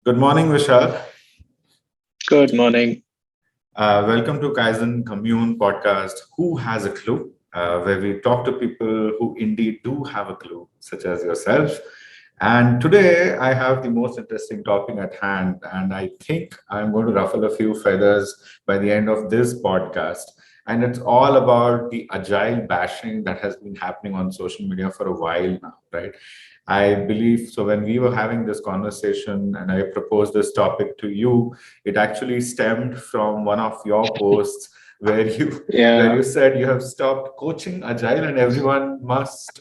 Good morning, Vishal. Good morning. Welcome to Caizin Commune Podcast. Who has a clue? Where we talk to people who indeed do have a clue, such as yourself. And today I have the most interesting topic at hand, and I think I'm going to ruffle a few feathers by the end of this podcast. And it's all about the agile bashing that has been happening on social media for a while now, right? I believe so. When we were having this conversation and I proposed this topic to you, it actually stemmed from one of your posts where you where Yeah, you said you have stopped coaching agile and everyone must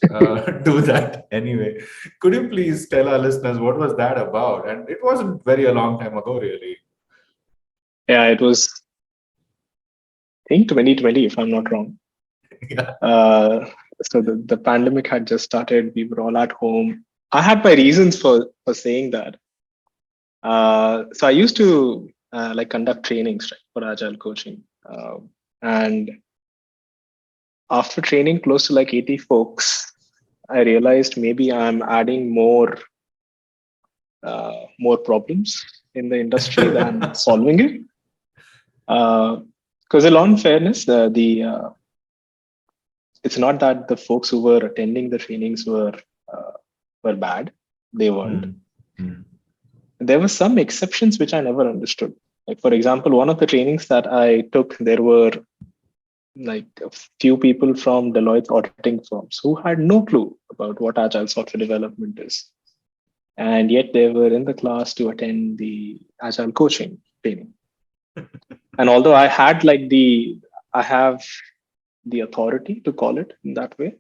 do that anyway. Could you please tell our listeners what was that about? And it wasn't very a long time ago, really. yeah, it was, I think, 2020, if I'm not wrong. Yeah. Uh, so the pandemic had just started. We were all at home. I had my reasons for saying that. So I used to like conduct trainings, right, for agile coaching. And after training close to like 80 folks, I realized maybe I'm adding more problems in the industry than solving it. Because in all fairness, the it's not that the folks who were attending the trainings were bad. They weren't. Mm, mm, There were some exceptions which I never understood. Like for example, one of the trainings that I took, there were like a few people from Deloitte's auditing firms who had no clue about what agile software development is, and yet they were in the class to attend the agile coaching training. And although I have the authority to call it in that way,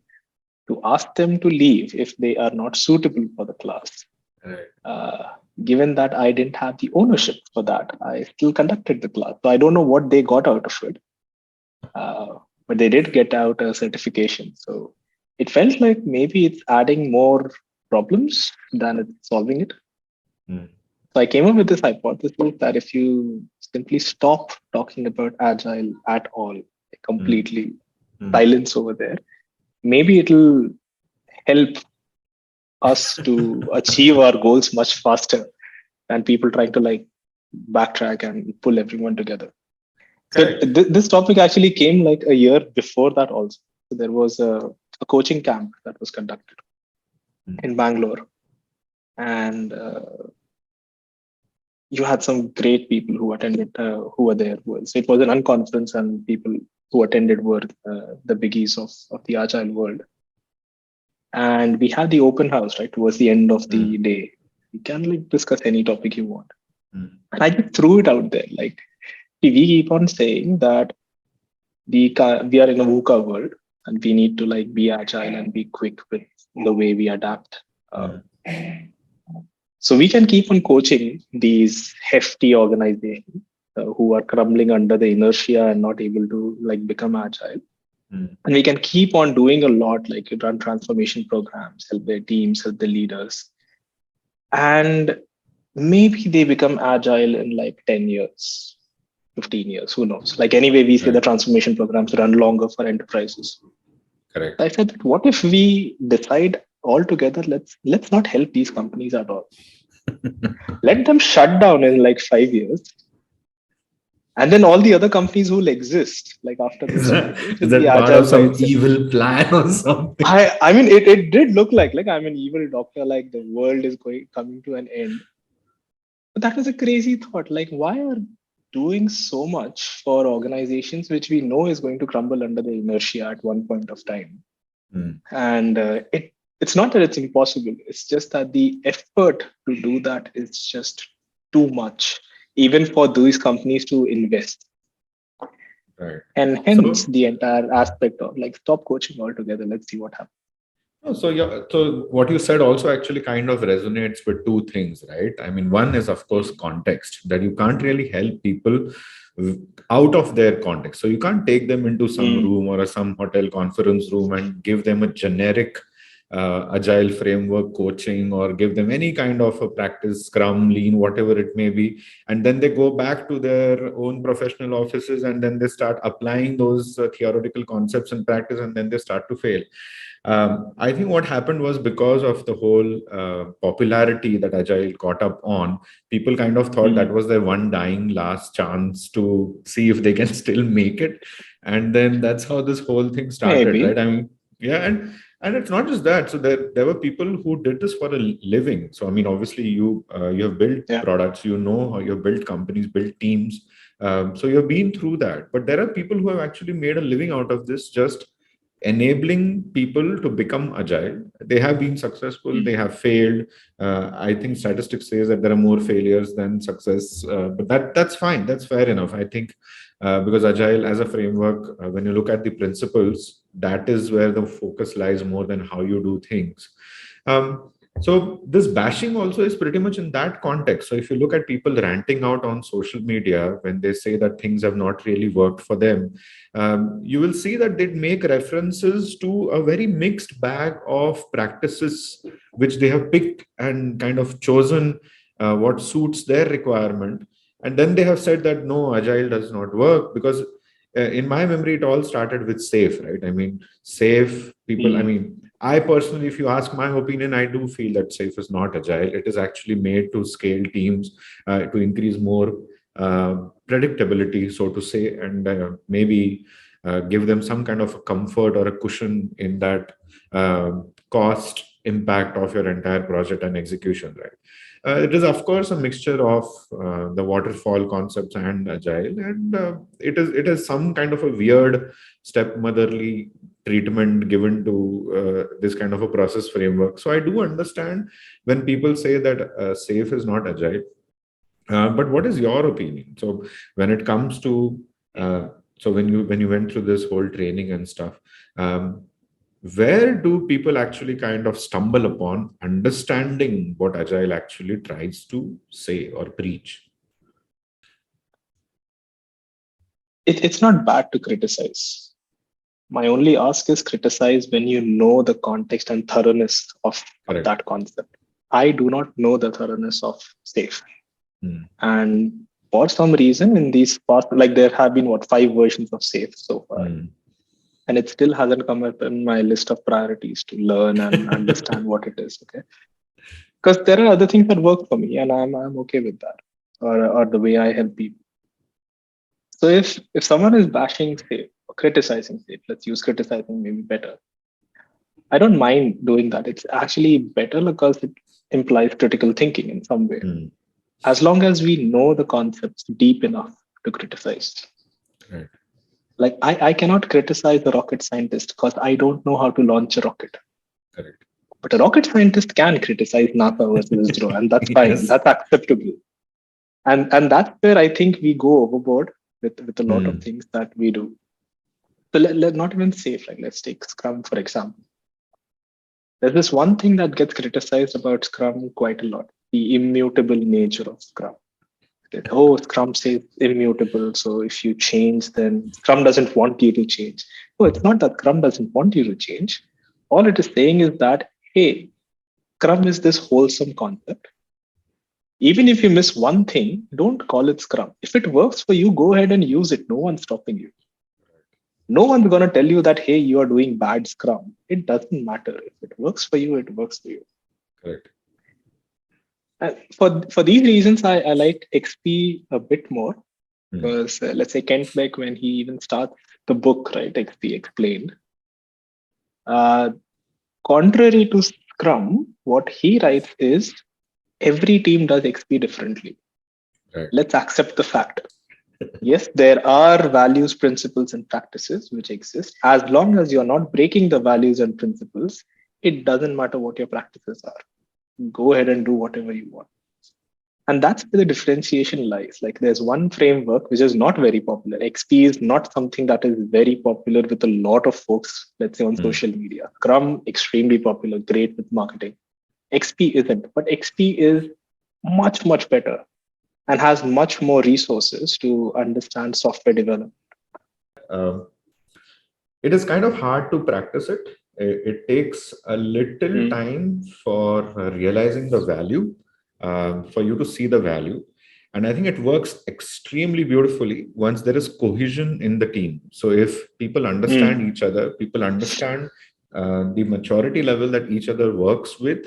to ask them to leave if they are not suitable for the class. right. Uh, Given that I didn't have the ownership for that, I still conducted the class. So I don't know what they got out of it, but they did get out a certification. So it felt like maybe it's adding more problems than it's solving it. Mm, So I came up with this hypothesis that if you simply stop talking about agile at all, like mm, completely mm. silence over there, maybe it'll help us to achieve our goals much faster than people trying to like backtrack and pull everyone together. So Correct. this topic actually came like a year before that also. So there was a coaching camp that was conducted Mm, in Bangalore, and you had some great people who attended, who were there. So it was an unconference, and people who attended were the biggies of the agile world. And we had the open house right towards the end of the mm, day. You can like discuss any topic you want, mm, and I just threw it out there. Like we keep on saying that we are in a VUCA world, and we need to like be agile and be quick with the way we adapt. Uh, mm, so we can keep on coaching these hefty organizations who are crumbling under the inertia and not able to like become agile. mm. And we can keep on doing a lot, like run transformation programs, help their teams, help the leaders, and maybe they become agile in like 10 years, 15 years, who knows? Like anyway, we see the Right. transformation programs run longer for enterprises. Correct. I said that what if we decide altogether, let's not help these companies at all. Let them shut down in like 5 years. And then all the other companies will exist like after Is those that 5 years is will be that part agile of by some itself. evil plan or something? I mean it did look like I'm an evil doctor, like the world is going coming to an end. But that was a crazy thought. Like, why are doing so much for organizations which we know is going to crumble under the inertia at one point of time? Mm, And it's not that it's impossible. It's just that the effort to do that is just too much, even for these companies to invest. right. And hence So, the entire aspect of like stop coaching altogether. Let's see what happens. no, so yeah, so what you said also actually kind of resonates with two things, right? I mean, one is of course context, that you can't really help people out of their context. So you can't take them into some Mm, room or some hotel conference room and give them a generic agile framework coaching or give them any kind of a practice, scrum, lean, whatever it may be, and then they go back to their own professional offices and then they start applying those theoretical concepts in practice, and then they start to fail. I think what happened was, because of the whole popularity that Agile caught up on, people kind of thought that was their one dying last chance to see if they can still make it. And then that's how this whole thing started, right? Maybe. I mean, yeah, and it's not just that. So there were people who did this for a living. So I mean, obviously you have built Yeah. products, you know how you've built companies, built teams. So you've been through that. But there are people who have actually made a living out of this, just enabling people to become agile. They have been successful, they have failed. I think statistics says that there are more failures than success, but that's fine, that's fair enough. I think because agile as a framework, when you look at the principles, that is where the focus lies more than how you do things. So this bashing also is pretty much in that context. So if you look at people ranting out on social media when they say that things have not really worked for them, you will see that they make references to a very mixed bag of practices which they have picked and kind of chosen what suits their requirement. And then they have said that no, agile does not work because in my memory, it all started with safe, right? I mean, safe people, I mean, I personally, if you ask my opinion, I do feel that safe is not agile. It is actually made to scale teams, to increase more predictability, so to say, and maybe give them some kind of a comfort or a cushion in that cost impact of your entire project and execution, right? It is, of course, a mixture of the waterfall concepts and agile, and it is some kind of a weird stepmotherly treatment given to this kind of a process framework. So I do understand when people say that safe is not agile. But what is your opinion? So when it comes to so when you went through this whole training and stuff, where do people actually kind of stumble upon understanding what agile actually tries to say or preach? It's not bad to criticize. My only ask is criticize when you know the context and thoroughness of Correct. that concept. I do not know the thoroughness of safe. And for some reason, in these past, like there have been 5 versions of safe so far. And it still hasn't come up in my list of priorities to learn and understand what it is. Okay. Because there are other things that work for me and I'm okay with that. Or the way I help people. So if someone is bashing safe or criticizing safe, let's use criticizing maybe better. I don't mind doing that. It's actually better because it implies critical thinking in some way. As long as we know the concepts deep enough to criticize. Right. Like I cannot criticize a rocket scientist because I don't know how to launch a rocket. Correct. But a rocket scientist can criticize NASA versus ISRO, and that's fine. Yes. That's acceptable. And that's where I think we go overboard with a lot of things that we do. So let not even safe, like let's take Scrum, for example. There's this one thing that gets criticized about Scrum quite a lot, the immutable nature of Scrum. Scrum says immutable. So if you change, then Scrum doesn't want you to change. No, it's not that Scrum doesn't want you to change. All it is saying is that, hey, Scrum is this wholesome concept. Even if you miss one thing, don't call it Scrum. If it works for you, go ahead and use it. No one's stopping you. No one's going to tell you that, hey, you are doing bad Scrum. It doesn't matter. If it works for you, it works for you. Correct. For these reasons, I like XP a bit more because let's say Kent Beck, when he even starts the book, right, XP Explained, contrary to Scrum, what he writes is every team does XP differently. Right. Let's accept the fact. Yes, there are values, principles, and practices which exist. As long as you're not breaking the values and principles, it doesn't matter what your practices are. Go ahead and do whatever you want. And that's where the differentiation lies. Like there's one framework which is not very popular. XP is not something that is very popular with a lot of folks, let's say on social media. Scrum, extremely popular, great with marketing. XP isn't, but XP is much, much better and has much more resources to understand software development. It is kind of hard to practice it, it takes a little time for realizing the value, for you to see the value. And I think it works extremely beautifully once there is cohesion in the team. So if people understand each other, people understand the maturity level that each other works with,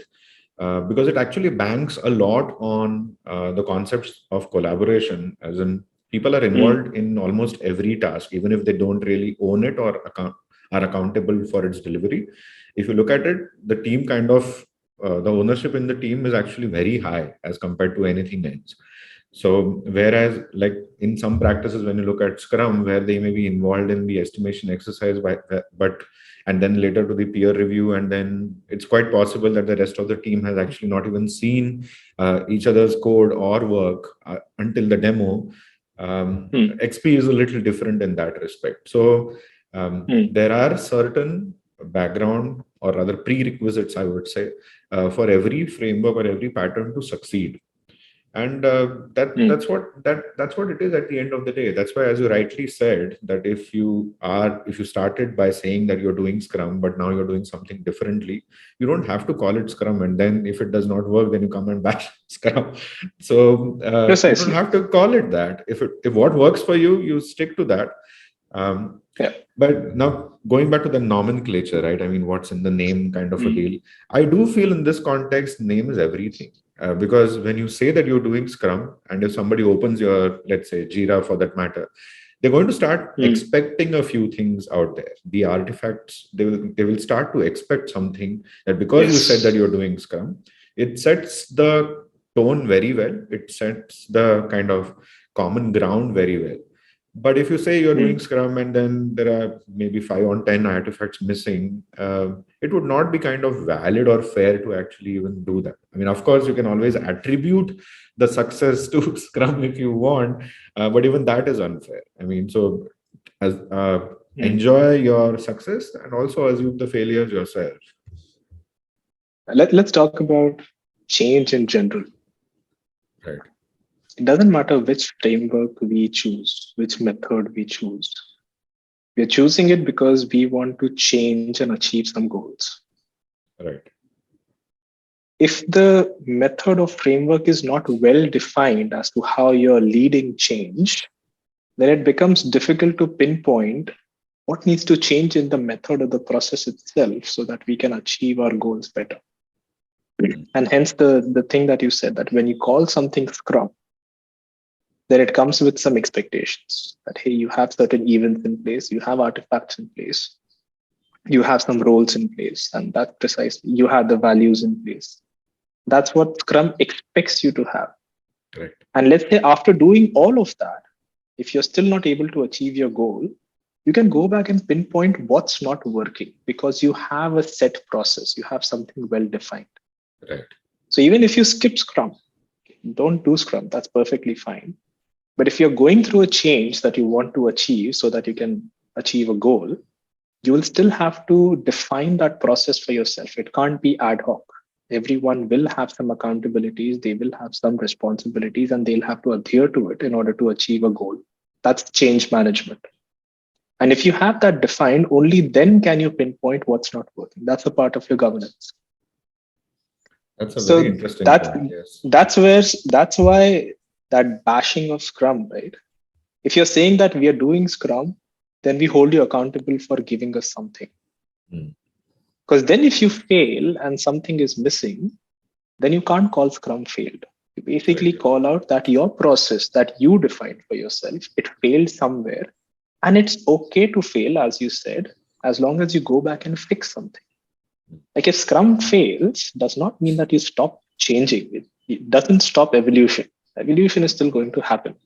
because it actually banks a lot on the concepts of collaboration, as in people are involved in almost every task, even if they don't really own it or are accountable for its delivery. If you look at it, the team kind of the ownership in the team is actually very high as compared to anything else. So whereas like in some practices, when you look at Scrum, where they may be involved in the estimation exercise, but and then later to the peer review, and then it's quite possible that the rest of the team has actually not even seen each other's code or work until the demo. XP is a little different in that respect. So there are certain background or rather prerequisites, I would say, for every framework or every pattern to succeed. And that's what it is at the end of the day. That's why, as you rightly said, that if you started by saying that you're doing Scrum, but now you're doing something differently, you don't have to call it Scrum. And then if it does not work, then you come and bash Scrum. So you don't have to call it that. If what works for you, you stick to that. But now going back to the nomenclature, right? I mean, what's in the name kind of a deal. I do feel in this context, name is everything. Because when you say that you're doing Scrum, and if somebody opens your, let's say, Jira for that matter, they're going to start expecting a few things out there. The artifacts, they will start to expect something that because you said that you're doing Scrum, it sets the tone very well. It sets the kind of common ground very well. But if you say you're doing Scrum and then there are maybe 5 or 10 artifacts missing, it would not be kind of valid or fair to actually even do that. I mean, of course, you can always attribute the success to Scrum if you want, but even that is unfair. I mean, so as enjoy your success and also assume the failures yourself. Let's talk about change in general. Right. It doesn't matter which framework we choose, which method we choose. We're choosing it because we want to change and achieve some goals. Right. If the method or framework is not well defined as to how you're leading change, then it becomes difficult to pinpoint what needs to change in the method or the process itself so that we can achieve our goals better. And hence the thing that you said, that when you call something Scrum, then it comes with some expectations that, hey, you have certain events in place, you have artifacts in place, you have some roles in place, and that's precisely, you have the values in place. That's what Scrum expects you to have. Correct. And let's say after doing all of that, if you're still not able to achieve your goal, you can go back and pinpoint what's not working because you have a set process, you have something well defined. Right. So even if you skip Scrum, don't do Scrum, that's perfectly fine. But if you're going through a change that you want to achieve so that you can achieve a goal, you will still have to define that process for yourself. It can't be ad hoc. Everyone will have some accountabilities, they will have some responsibilities, and they'll have to adhere to it in order to achieve a goal. That's change management. And if you have that defined, only then can you pinpoint what's not working. That's a part of your governance. That's a very interesting point. Yes. That's why that bashing of Scrum, right? If you're saying that we are doing Scrum, then we hold you accountable for giving us something. Because then if you fail and something is missing, then you can't call Scrum failed. You basically call out that your process that you defined for yourself, it failed somewhere. And it's okay to fail, as you said, as long as you go back and fix something. Like if Scrum fails, does not mean that you stop changing. It doesn't stop evolution. Evolution is still going to happen.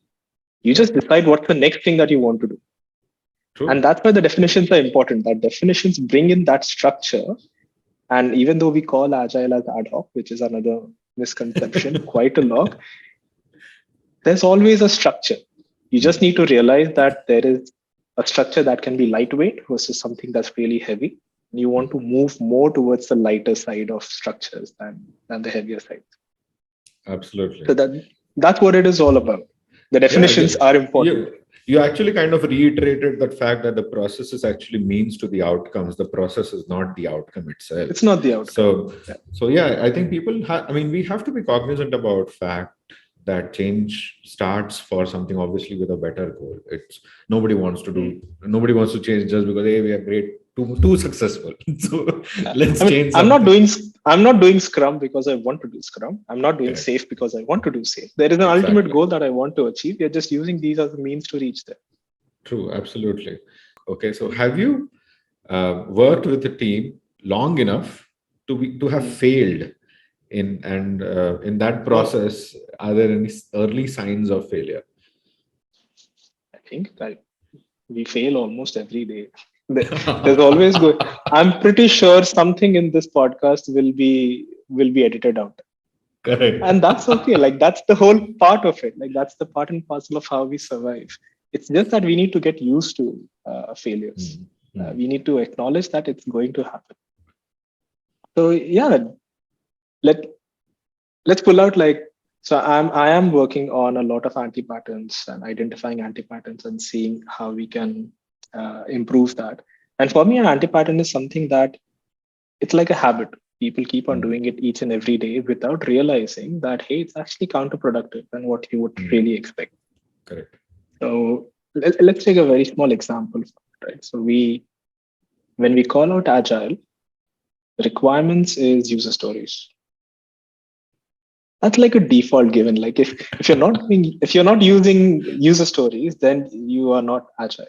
You just decide what's the next thing that you want to do. True. And that's why the definitions are important. That definitions bring in that structure. And even though we call Agile as ad hoc, which is another misconception, quite a lot, there's always a structure. You just need to realize that there is a structure that can be lightweight versus something that's really heavy. You want to move more towards the lighter side of structures than the heavier side. Absolutely. So that's what it is all about. The definitions are important. You actually kind of reiterated that fact that the process is actually means to the outcomes. The process is not the outcome itself. It's not the outcome. So yeah, I think people I mean, we have to be cognizant about fact that change starts for something obviously with a better goal. It's nobody wants to change just because, hey, we are great, too successful. So let's change I'm not something. doing Scrum because I want to do Scrum. I'm not doing Correct. Safe because I want to do Safe. There is an ultimate goal that I want to achieve. We're just using these as a means to reach there. True, absolutely. Okay, so have you worked with a team long enough to have failed in that process? Are there any early signs of failure? I think that we fail almost every day. There's always good. I'm pretty sure something in this podcast will be edited out. Correct. And that's okay. Like that's the whole part of it. Like that's the part and parcel of how we survive. It's just that we need to get used to failures. We need to acknowledge that it's going to happen. So yeah, let's pull out like, so I am working on a lot of anti-patterns and identifying anti-patterns and seeing how we can improve that. And for me, an anti-pattern is something that it's like a habit. People keep on doing it each and every day without realizing that, hey, it's actually counterproductive than what you would really expect. Correct. So let's take a very small example, right? So when we call out Agile, requirements is user stories. That's like a default given. Like if you're not using user stories, then you are not Agile.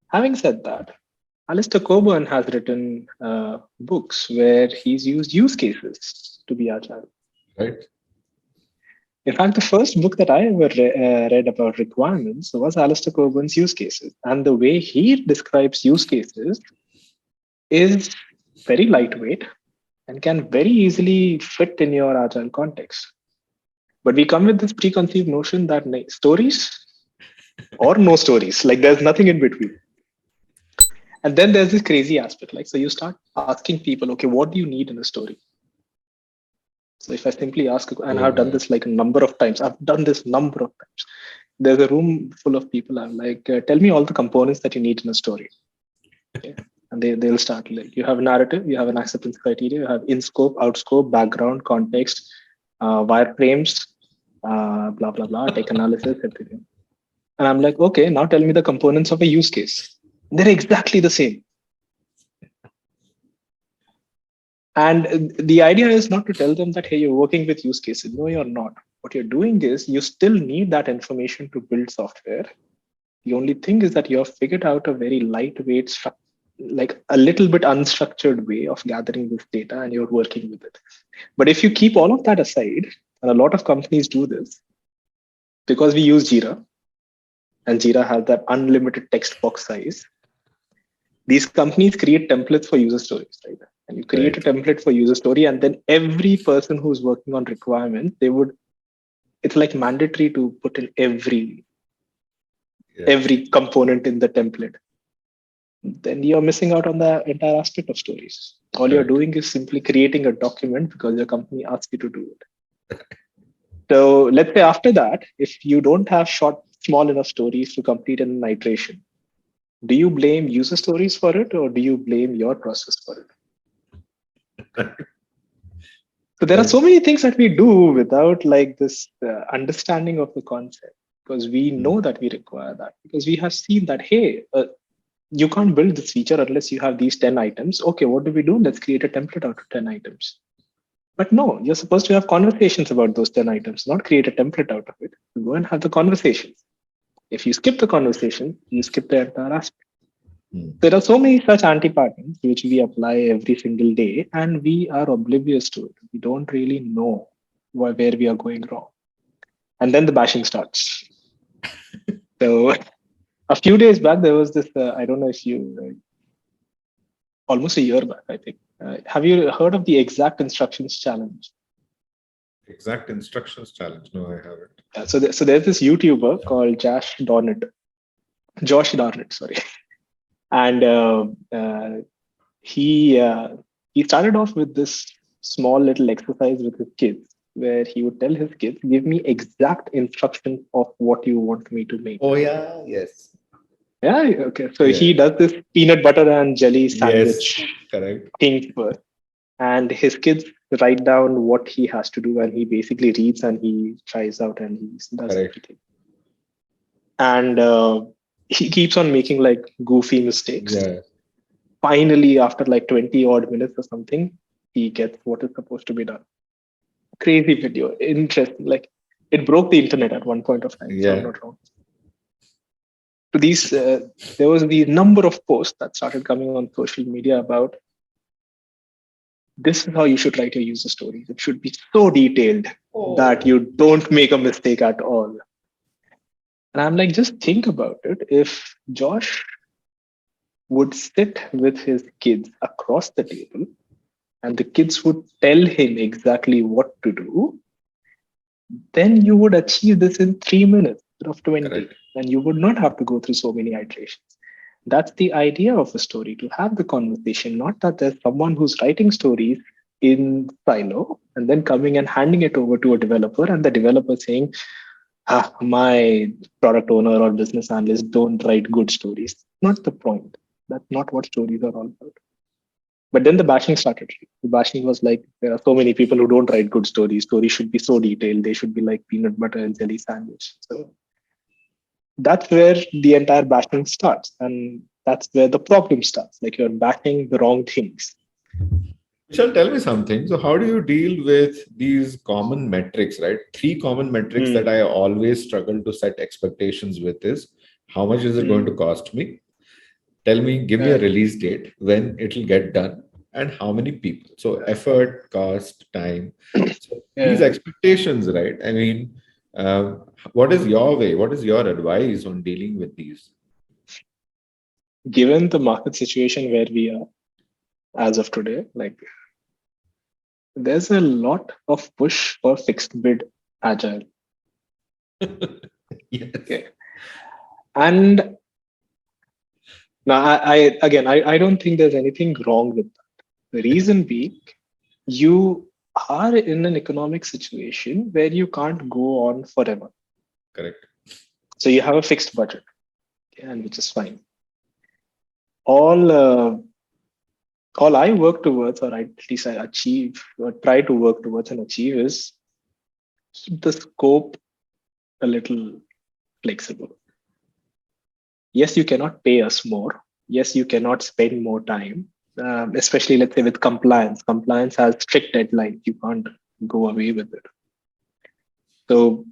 Having said that, Alistair Cockburn has written books where he's used use cases to be Agile. Right. In fact, the first book that I ever read about requirements was Alistair Cockburn's use cases. And the way he describes use cases is very lightweight and can very easily fit in your Agile context. But we come with this preconceived notion that stories or no stories, like there's nothing in between. And then there's this crazy aspect. Like, so you start asking people, okay, what do you need in a story? So if I simply ask, and I've done this like a number of times, There's a room full of people. I'm like, tell me all the components that you need in a story. Okay. And they'll start like, you have a narrative, you have an acceptance criteria, you have in scope, out scope, background, context, wireframes, blah, blah, blah, tech analysis, everything. And I'm like, okay, now tell me the components of a use case. They're exactly the same. And the idea is not to tell them that, hey, you're working with use cases. No, you're not. What you're doing is you still need that information to build software. The only thing is that you have figured out a very lightweight, like a little bit unstructured way of gathering this data and you're working with it. But if you keep all of that aside, and a lot of companies do this, because we use Jira, and Jira has that unlimited text box size, these companies create templates for user stories, right? And you create a template for user story, and then every person who's working on requirements, it's like mandatory to put in every component in the template. Then you're missing out on the entire aspect of stories. All you're doing is simply creating a document because your company asked you to do it. So let's say after that, if you don't have small enough stories to complete an iteration, do you blame user stories for it or do you blame your process for it? So there are so many things that we do without like this understanding of the concept, because we know that we require that, because we have seen that, hey, you can't build this feature unless you have these 10 items. Okay, what do we do? Let's create a template out of 10 items. But no, you're supposed to have conversations about those 10 items, not create a template out of it. You go and have the conversations. If you skip the conversation, you skip the entire aspect. There are so many such anti-patterns which we apply every single day, and we are oblivious to it. We don't really know where we are going wrong. And then the bashing starts. So a few days back, there was this, I don't know if you, almost a year back, I think. Have you heard of the exact instructions challenge? Exact instructions challenge? No, I haven't. Yeah, so there's this YouTuber called Josh Darnett, sorry. And he started off with this small little exercise with his kids, where he would tell his kids, give me exact instructions of what you want me to make. Oh yeah, yes. Yeah, okay. So he Yeah. does this peanut butter and jelly Yes. sandwich Correct. thing first. And his kids write down what he has to do, and he basically reads and he tries out and he does Correct. everything. And he keeps on making like goofy mistakes. Yeah. Finally, after like 20 odd minutes or something, he gets what is supposed to be done. Crazy video, interesting. Like it broke the internet at one point of time, if I'm Yeah. not wrong. So there was the number of posts that started coming on social media about this is how you should write your user stories. It should be so detailed that Oh. you don't make a mistake at all. And I'm like, just think about it. If Josh would sit with his kids across the table and the kids would tell him exactly what to do, then you would achieve this in 3 minutes instead of 20. Correct. And you would not have to go through so many iterations. That's the idea of a story, to have the conversation, not that there's someone who's writing stories in silo and then coming and handing it over to a developer and the developer saying, my product owner or business analyst don't write good stories. Not the point. That's not what stories are all about. But then the bashing started. The bashing was like, there are so many people who don't write good stories. Stories should be so detailed. They should be like peanut butter and jelly sandwich. So that's where the entire bashing starts. And that's where the problem starts. Like you're bashing the wrong things. Shall tell me something. So, how do you deal with these common metrics, right? Three common metrics that Mm, I always struggle to set expectations with is how much is it going to mm. cost me? Tell me, give me a Uh, release date when it'll get done and how many people. So, effort, cost, time. So, these yeah. expectations, right? I mean, what is your way? What is your advice on dealing with these? Given the market situation where we are as of today, like there's a lot of push for fixed bid agile. Yes. Okay. And now I don't think there's anything wrong with that. The reason being, you are in an economic situation where you can't go on forever. Correct. So you have a fixed budget, okay, and which is fine. All all I work towards, or at least I achieve, or try to work towards and achieve, is the scope a little flexible. Yes, you cannot pay us more. Yes, you cannot spend more time, especially let's say with compliance. Compliance has strict deadlines. You can't go away with it. So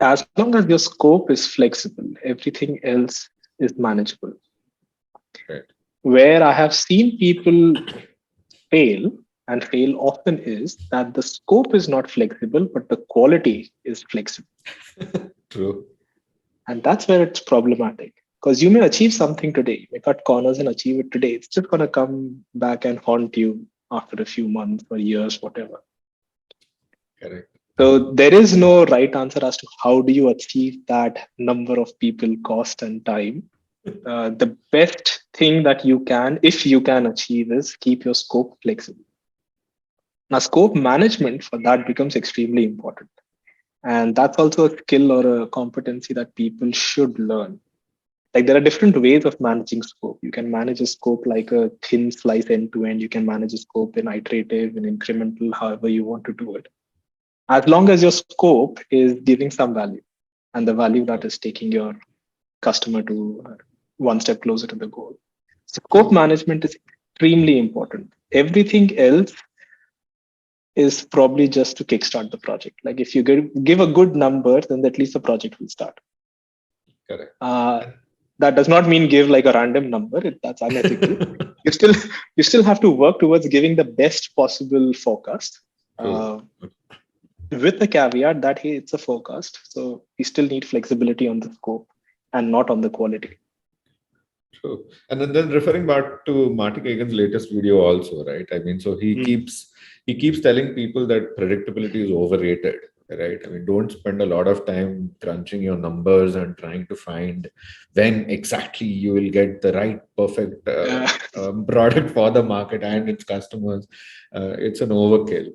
as long as your scope is flexible, everything else is manageable. Right. Where I have seen people fail and fail often is that the scope is not flexible, but the quality is flexible. True. And that's where it's problematic. Because you may achieve something today, you may cut corners and achieve it today. It's just going to come back and haunt you after a few months or years, whatever. Correct. So there is no right answer as to how do you achieve that number of people, cost, and time. The best thing that you can, if you can achieve, is keep your scope flexible. Now, scope management for that becomes extremely important. And that's also a skill or a competency that people should learn. Like there are different ways of managing scope. You can manage a scope like a thin slice end to end. You can manage a scope in iterative and incremental, however you want to do it. As long as your scope is giving some value and the value that is taking your customer to one step closer to the goal. Scope True. management is extremely important. Everything else is probably just to kickstart the project. Like if you give a good number, then at least the project will start. Correct. Uh, that does not mean give like a random number. That's unethical. You still you still have to work towards giving the best possible forecast. True. Uh, with the caveat that hey, it's a forecast, so we still need flexibility on the scope and not on the quality. True. And then referring back to Marty Kagan's latest video also, right? I mean, so Mm. he keeps telling people that predictability is overrated, right? I mean, don't spend a lot of time crunching your numbers and trying to find when exactly you will get the right perfect Uh, product for the market and its customers. It's an overkill.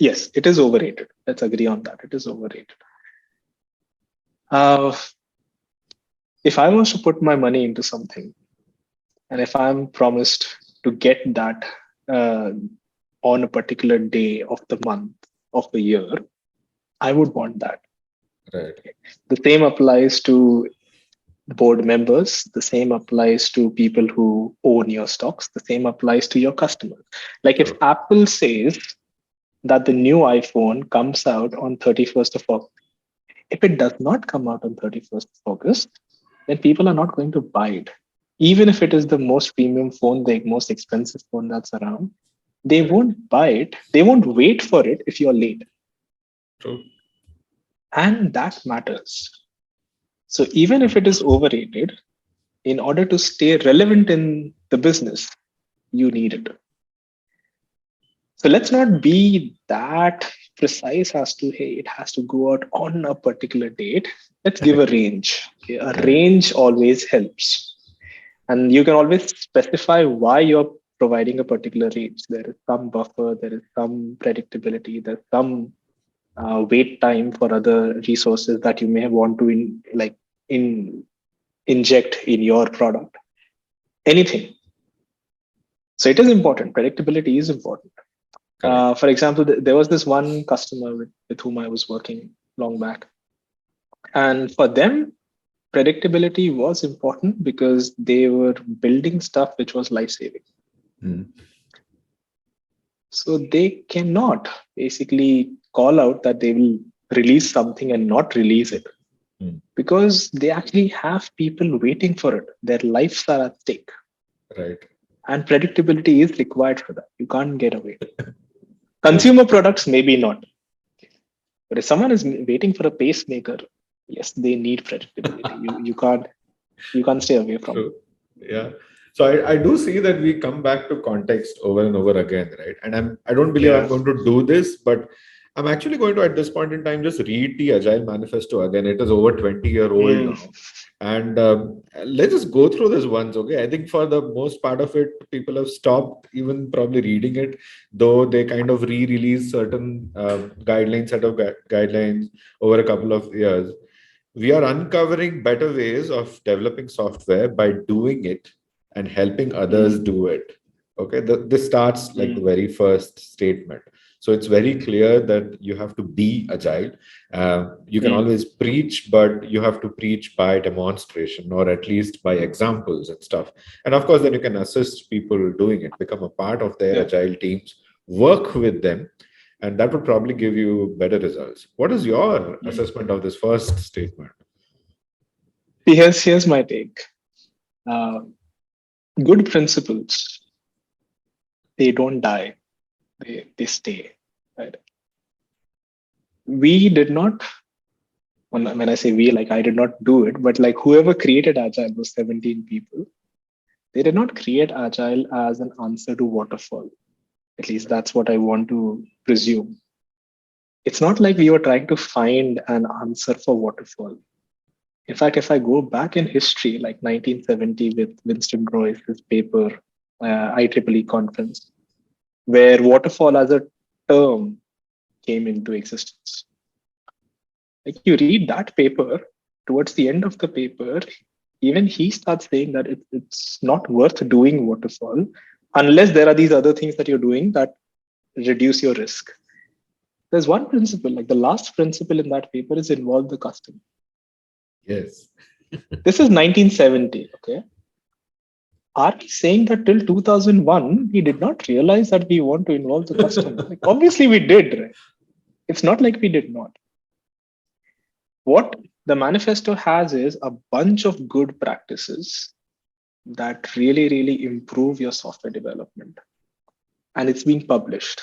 Yes, it is overrated. Let's agree on that. It is overrated. Uh, if I was to put my money into something, and if I'm promised to get that uh, on a particular day of the month of the year, I would want that. Right. The same applies to board members. The same applies to people who own your stocks. The same applies to your customers. Like if True. Apple says that the new iPhone comes out on 31st of August, if it does not come out on 31st of August, then people are not going to buy it. Even if it is the most premium phone, the most expensive phone that's around, they Correct. won't buy it. They won't wait for it if you're late. True. And that matters. So even if it is overrated, in order to stay relevant in the business, you need it. So let's not be that precise as to, hey, it has to go out on a particular date. Let's give a range. Okay? A Right. range always helps. And you can always specify why you're providing a particular range. There is some buffer, there is some predictability, there's some wait time for other resources that you may want to in inject in your product. Anything. So it is important. Predictability is important. Correct. For example, there was this one customer with whom I was working long back, and for them, predictability was important because they were building stuff which was life saving. Mm. So they cannot basically call out that they will release something and not release it Mm. because they actually have people waiting for it. Their lives are at stake, Right. and predictability is required for that. You can't get away. True. Consumer products, maybe not. But if someone is waiting for a pacemaker, yes, they need predictability. You can't stay away from it. True. Yeah. So I do see that we come back to context over and over again, right? And I don't believe I'm Yeah. going to do this, but I'm actually going to at this point in time just read the Agile Manifesto again. It is over 20-year old Mm. now. And let's just go through this once, okay? I think for the most part of it, people have stopped even probably reading it, though they kind of re-release certain guidelines, set of guidelines over a couple of years. We are uncovering better ways of developing software by doing it and helping others Mm. do it. Okay, this starts like the Mm. very first statement. So it's very clear that you have to be agile. You can Mm. always preach, but you have to preach by demonstration or at least by examples and stuff. And of course, then you can assist people doing it, become a part of their Yeah. agile teams, work with them, and that would probably give you better results. What is your Mm. assessment of this first statement? Here's my take. Uh, Good principles, they don't die. They stay. Right? We did not. When I say we, like I did not do it, but like whoever created Agile, those 17 people, they did not create Agile as an answer to waterfall. At least that's what I want to presume. It's not like we were trying to find an answer for waterfall. In fact, if I go back in history, like 1970 with Winston Royce's paper, IEEE conference, where waterfall as a term came into existence. Like you read that paper, towards the end of the paper, even he starts saying that it's not worth doing waterfall unless there are these other things that you're doing that reduce your risk. There's one principle, like the last principle in that paper is involve the customer. Yes. This is 1970, okay? Are we saying that till 2001, we did not realize that we want to involve the customer? Like, obviously, we did, right? It's not like we did not. What the manifesto has is a bunch of good practices that really, really improve your software development. And it's being published.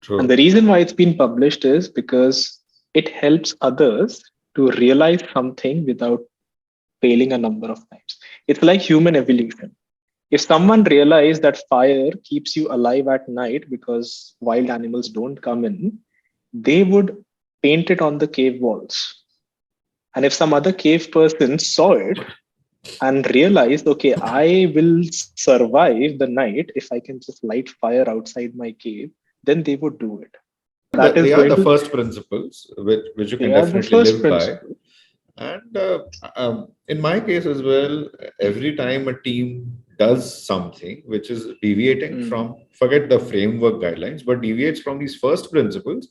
And the True. reason why it's been published is because it helps others to realize something without failing a number of times. It's like human evolution. If someone realized that fire keeps you alive at night because wild animals don't come in, they would paint it on the cave walls. And if some other cave person saw it and realized, okay, I will survive the night if I can just light fire outside my cave, then they would do it. that is They are going the to, first principles which you can they are the definitely first live by. principle. And in my case as well, every time a team does something which is deviating from, forget the framework guidelines, but deviates from these first principles,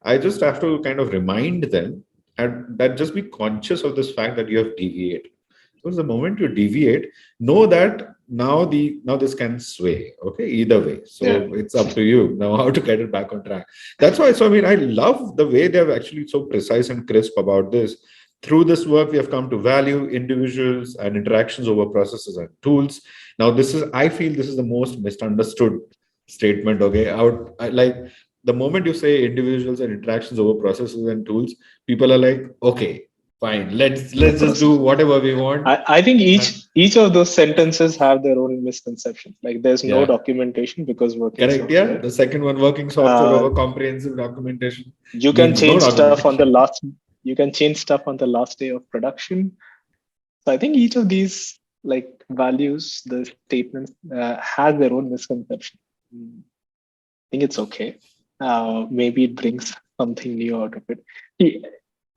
I just have to kind of remind them and that just be conscious of this fact that you have deviated. Because the moment you deviate, know that now this can sway, okay, either way. Yeah. So it's up to you now how to get it back on track. That's why. So I mean, I love the way they're actually so precise and crisp about this. Through this work, we have come to value individuals and interactions over processes and tools. Now, I feel this is the most misunderstood statement. Okay, like the moment you say individuals and interactions over processes and tools, people are like, okay, fine, The let's just do process. whatever we want. I think And each of those sentences have their own misconceptions. Like there's no yeah, documentation because working correct. Yeah, software. the second one, working software Uh, over comprehensive documentation, you can means no change stuff on the documentation. last. You can change stuff on the last day of production. So I think each of these like values, the statements, has their own misconception. I think it's okay. Maybe it brings something new out of it. See,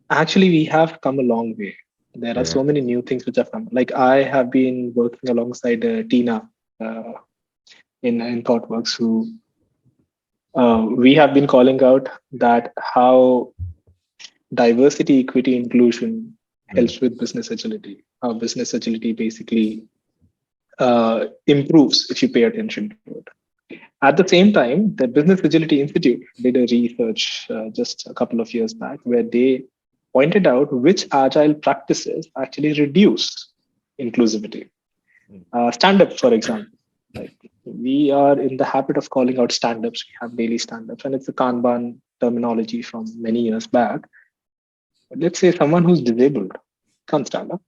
actually, we have come a long way. There are Yeah. so many new things which have come. Like I have been working alongside Tina uh, in ThoughtWorks, who we have been calling out that how diversity, equity, inclusion Mm. helps with business agility. How business agility basically improves if you pay attention to it. At the same time, the Business Agility Institute did a research just a couple of years back where they pointed out which agile practices actually reduce inclusivity. Mm. Stand up, for example. Like we are in the habit of calling out stand ups. We have daily stand ups, and it's a Kanban terminology from many years back. But let's say someone who's disabled can't stand up.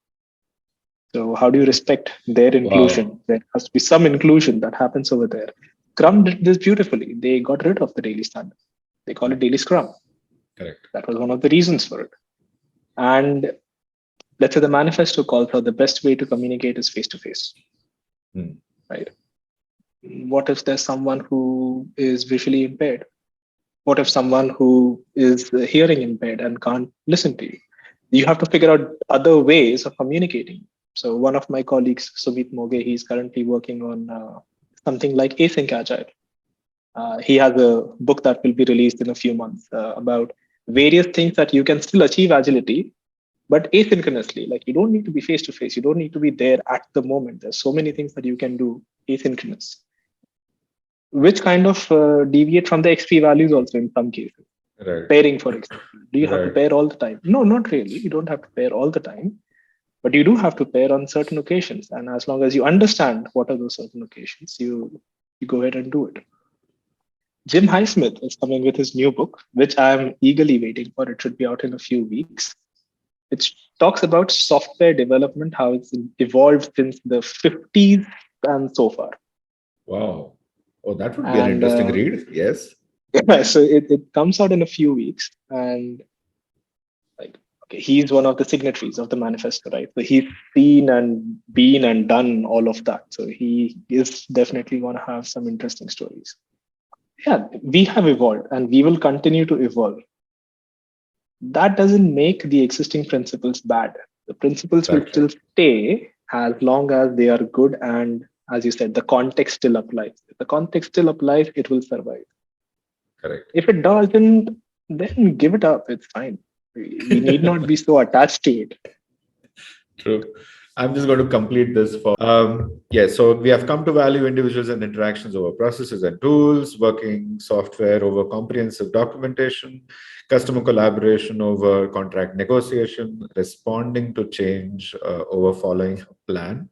So, how do you respect their Wow. inclusion? There has to be some inclusion that happens over there. Scrum did this beautifully. They got rid of the daily standard. They call it Mm. daily Scrum. Correct. That was one of the reasons for it. And let's say the manifesto calls for the best way to communicate is face to face, Mm. right? What if there's someone who is visually impaired? What if someone who is hearing impaired and can't listen to you? You have to figure out other ways of communicating. So one of my colleagues, Sumit Moge, he's currently working on something like async agile. He has a book that will be released in a few months about various things that you can still achieve agility, but asynchronously. Like you don't need to be face to face. You don't need to be there at the moment. There's so many things that you can do asynchronous, which kind of deviate from the XP values also in some cases. Right. Pairing, for example. Do you have to Right. pair all the time? No, not really. You don't have to pair all the time, but you do have to pair on certain occasions. And as long as you understand what are those certain occasions, you go ahead and do it. Jim Highsmith is coming with his new book, which I'm eagerly waiting for. It should be out in a few weeks. It talks about software development, how it's evolved since the 50s and so far. Wow. Oh, that would be an And interesting read. Yes. yeah, so it comes out in a few weeks. And like, okay, he's one of the signatories of the manifesto, right? So he's seen and been and done all of that. So he is definitely going to have some interesting stories. Yeah, we have evolved and we will continue to evolve. That doesn't make the existing principles bad. The principles will Exactly. still stay as long as they are good. And as you said, the context still applies. If the context still applies, it will survive. Correct. If it doesn't, then give it up. It's fine. We need not be so attached to it. True. I'm just going to complete this for. Yeah, so we have come to value individuals and interactions over processes and tools, working software over comprehensive documentation, customer collaboration over contract negotiation, responding to change over following a plan.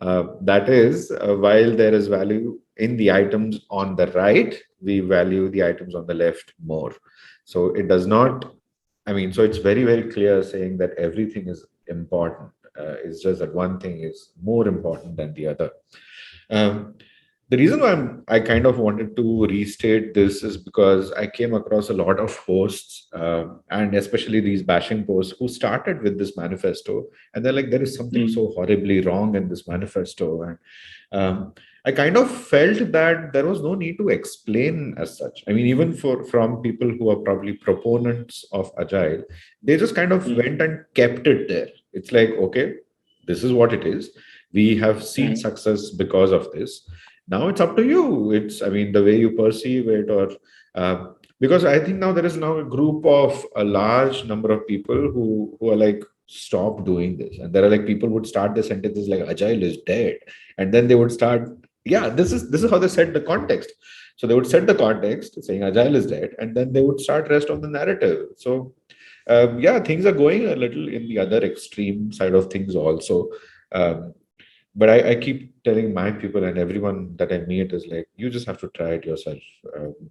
That is, while there is value in the items on the right, we value the items on the left more. So it does not, I mean, so it's very, very clear saying that everything is important. It's just that one thing is more important than the other. Um, the reason why I kind of wanted to restate this is because I came across a lot of posts, and especially these bashing posts, who started with this manifesto, and they're like, there is something Mm. so horribly wrong in this manifesto. And I kind of felt that there was no need to explain as such. I mean, even from people who are probably proponents of Agile, they just kind of Mm, went and kept it there. It's like, okay, this is what it is. We have seen mm, success because of this. Now it's up to you. It's, I mean, the way you perceive it, or because I think now there is now a group of a large number of people who are like, stop doing this. And there are like people would start their sentences like Agile is dead, and then they would start, yeah, this is how they set the context. So they would set the context saying Agile is dead, and then they would start rest of the narrative. So yeah, things are going a little in the other extreme side of things also. um, but I keep telling my people and everyone that I meet is like, you just have to try it yourself.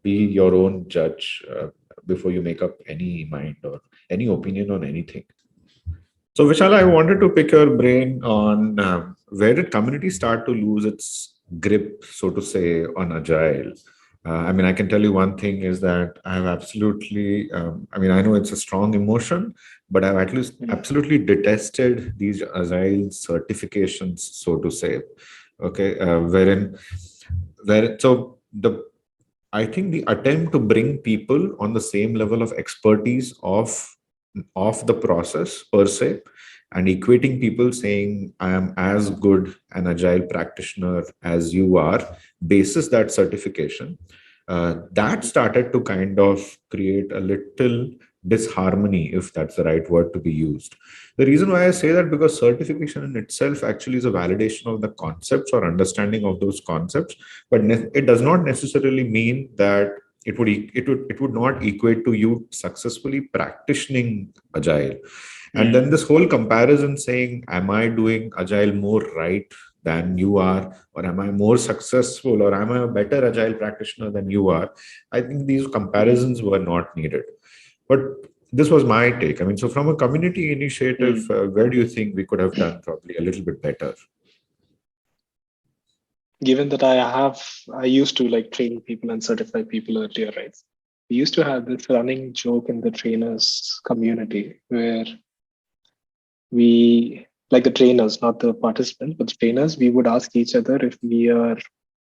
Be your own judge before you make up any mind or any opinion on anything. So, Vishal, I wanted to pick your brain on where did community start to lose its grip, so to say, on Agile? I mean, I can tell you one thing is that I have absolutely, I mean, I know it's a strong emotion, but I've at least mm, absolutely detested these Agile certifications, so to say. Okay, so I think the attempt to bring people on the same level of expertise of the process per se, and equating people saying I am as good an agile practitioner as you are, basis that certification, that started to kind of create a little disharmony, if that's the right word to be used. The reason why I say that, because certification in itself actually is a validation of the concepts or understanding of those concepts, but it does not necessarily mean that it would not equate to you successfully practicing agile. And then mm, this whole comparison saying, am I doing agile more right than you are, or am I more successful, or am I a better agile practitioner than you are? I think these mm, comparisons were not needed. But this was my take. I mean, so from a community initiative, mm. where do you think we could have done probably a little bit better? Given that I used to like train people and certify people earlier, right? We used to have this running joke in the trainers community where we, like the trainers, not the participants, but the trainers, we would ask each other if we are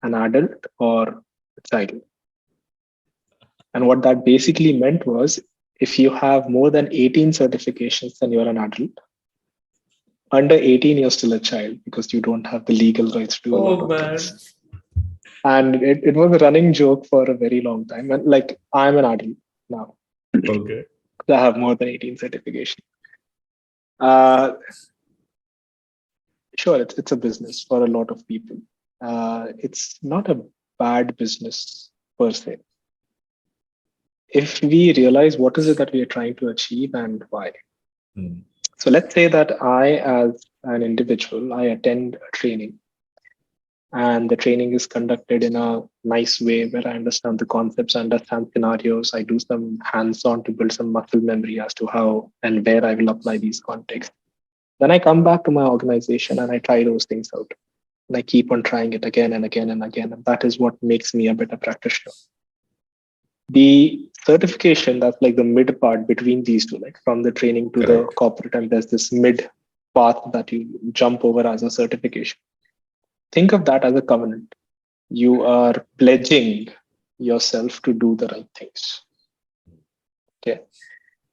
an adult or a child. And what that basically meant was if you have more than 18 certifications, then you're an adult. Under 18, you're still a child because you don't have the legal rights to do a lot Oh of things. man. And it was a running joke for a very long time. And like, I'm an adult now. Okay. I have more than 18 certifications. Uh, sure, it's a business for a lot of people. It's not a bad business per se. If we realize what is it that we are trying to achieve and why. Hmm. So let's say that I, as an individual, I attend a training and the training is conducted in a nice way where I understand the concepts, I understand scenarios, I do some hands-on to build some muscle memory as to how and where I will apply these contexts. Then I come back to my organization and I try those things out. And I keep on trying it again and again and again. And that is what makes me a better practitioner. The certification, that's like the mid part between these two, like from the training to the Correct. corporate, and there's this mid path that you jump over as a certification. Think of that as a covenant. You are pledging yourself to do the right things. Okay.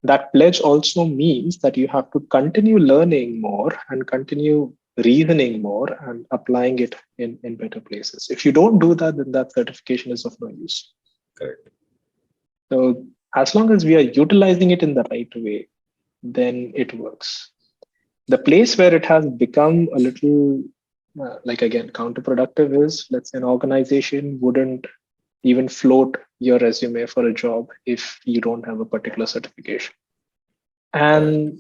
That pledge also means that you have to continue learning more and continue reasoning more and applying it in better places. If you don't do that, then that certification is of no use. Correct. So as long as we are utilizing it in the right way, then it works. The place where it has become a little like again counterproductive is, let's say, an organization wouldn't even float your resume for a job if you don't have a particular certification, Correct. and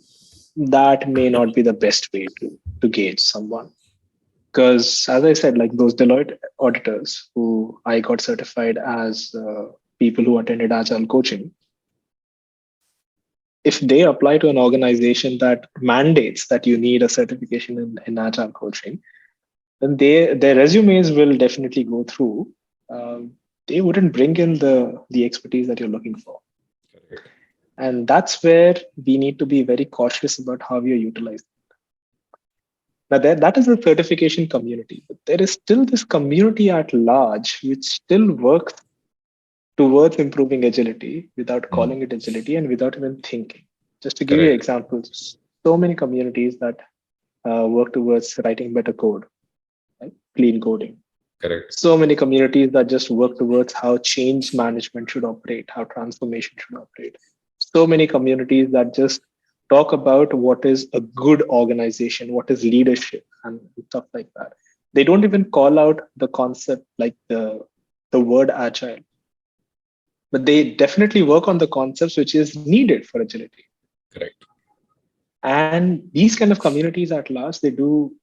that may not be the best way to gauge someone. Because as I said, like those Deloitte auditors who I got certified as people who attended Agile coaching, if they apply to an organization that mandates that you need a certification in Agile coaching, then their resumes will definitely go through. They wouldn't bring in the expertise that you're looking for, Correct. and that's where we need to be very cautious about how we are utilized. Now that is the certification community, but there is still this community at large which still works towards improving agility without Mm. calling it agility and without even thinking. Just to give you Correct. examples, so many communities that work towards writing better code, right? Clean coding. Correct. So many communities that just work towards how change management should operate, how transformation should operate. So many communities that just talk about what is a good organization, what is leadership, and stuff like that. They don't even call out the concept like the word agile, but they definitely work on the concepts which is needed for agility. Correct. And these kind of communities at large, they do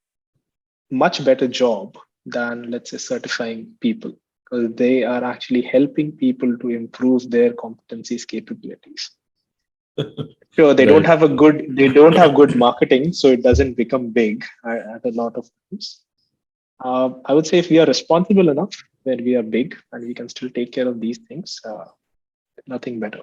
much better job than, let's say, certifying people, because they are actually helping people to improve their competencies, capabilities. Sure, Right. they don't have good marketing, so it doesn't become big at a lot of times. I would say if we are responsible enough, where we are big and we can still take care of these things, nothing better.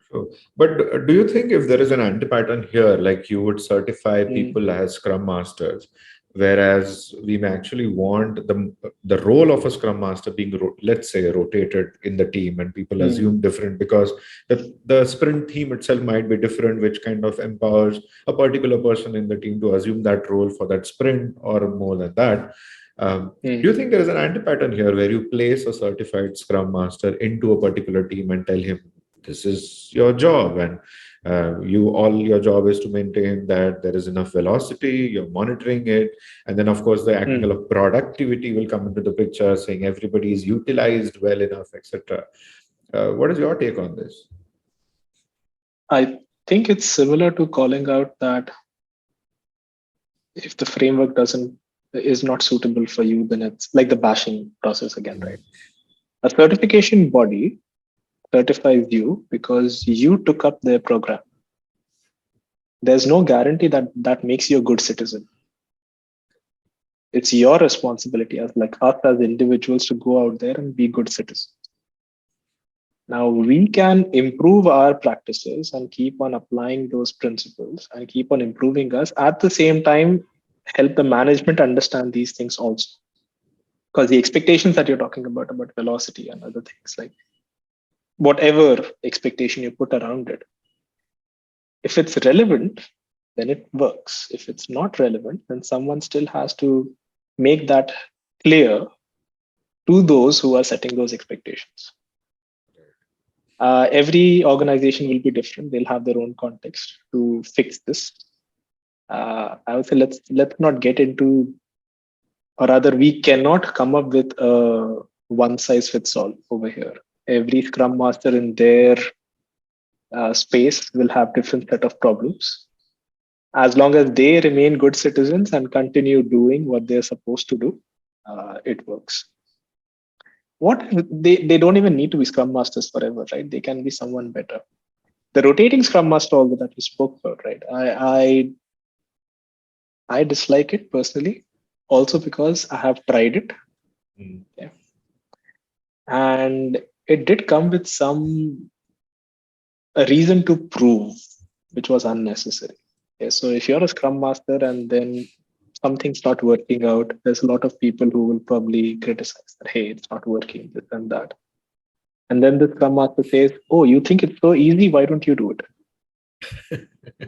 Sure. But do you think if there is an anti-pattern here, like you would certify Mm, people as Scrum Masters, whereas we may actually want the role of a Scrum Master being, let's say, rotated in the team, and people mm, assume different because the sprint theme itself might be different, which kind of empowers a particular person in the team to assume that role for that sprint or more than that. Do you mm. think there is an anti-pattern here where you place a certified Scrum Master into a particular team and tell him, this is your job, and you all your job is to maintain that there is enough velocity, you're monitoring it, and then of course the angle Mm. of productivity will come into the picture, saying everybody is utilized well enough, etc. What is your take on this? I think it's similar to calling out that if the framework doesn't is not suitable for you, then it's like the bashing process again, right? A certification body certifies you because you took up their program. There's no guarantee that that makes you a good citizen. It's your responsibility as like us as individuals to go out there and be good citizens. Now we can improve our practices and keep on applying those principles and keep on improving us. At the same time, help the management understand these things also. Because the expectations that you're talking about velocity and other things, like whatever expectation you put around it, if it's relevant, then it works. If it's not relevant, then someone still has to make that clear to those who are setting those expectations. Every organization will be different. They'll have their own context to fix this. I would say let's not get into, or rather, we cannot come up with a one size fits all over here. Every Scrum Master in their space will have different set of problems. As long as they remain good citizens and continue doing what they're supposed to do, it works. What they don't even need to be Scrum Masters forever, right? They can be someone better. The rotating Scrum Master, although that we spoke about, right? I dislike it personally, also because I have tried it, Mm. yeah, and it did come with some a reason to prove, which was unnecessary. Yeah, so if you're a Scrum Master and then something's not working out, there's a lot of people who will probably criticize that, hey, it's not working, this and that. And then the Scrum Master says, oh, you think it's so easy, why don't you do it?